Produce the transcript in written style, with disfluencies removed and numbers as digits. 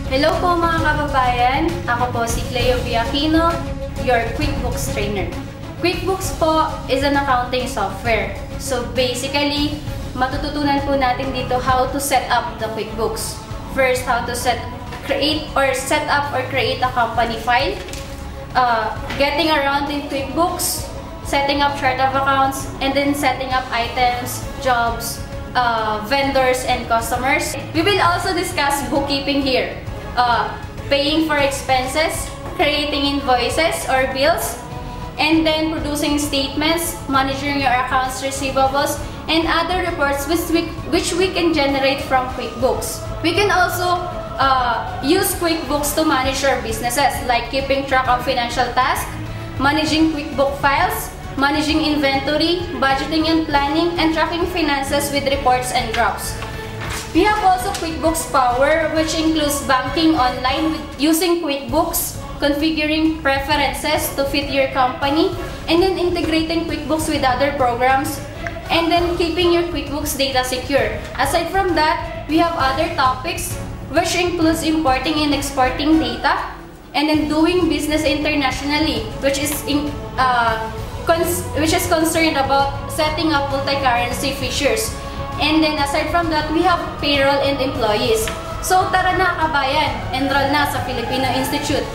Hello po mga kababayan, ako po si Cleo Biakino, your QuickBooks trainer. QuickBooks po is an accounting software. So basically, matututunan po natin dito how to set up the QuickBooks. First, how to create a company file, getting around in QuickBooks, setting up chart of accounts, and then setting up items, jobs, vendors, and customers. We will also discuss bookkeeping here. Paying for expenses, creating invoices or bills, and then producing statements, monitoring your accounts receivables, and other reports which we can generate from QuickBooks. We can also use QuickBooks to manage our businesses, like keeping track of financial tasks, managing QuickBook files, managing inventory, budgeting and planning, and tracking finances with reports and drops. We have also QuickBooks Power, which includes banking online using QuickBooks, configuring preferences to fit your company, and then integrating QuickBooks with other programs, and then keeping your QuickBooks data secure. Aside from that, we have other topics, which includes importing and exporting data, and then doing business internationally, which is concerned about setting up multi-currency features. And then aside from that, we have payroll and employees. So tara na kabayan, enroll na sa Filipino Institute.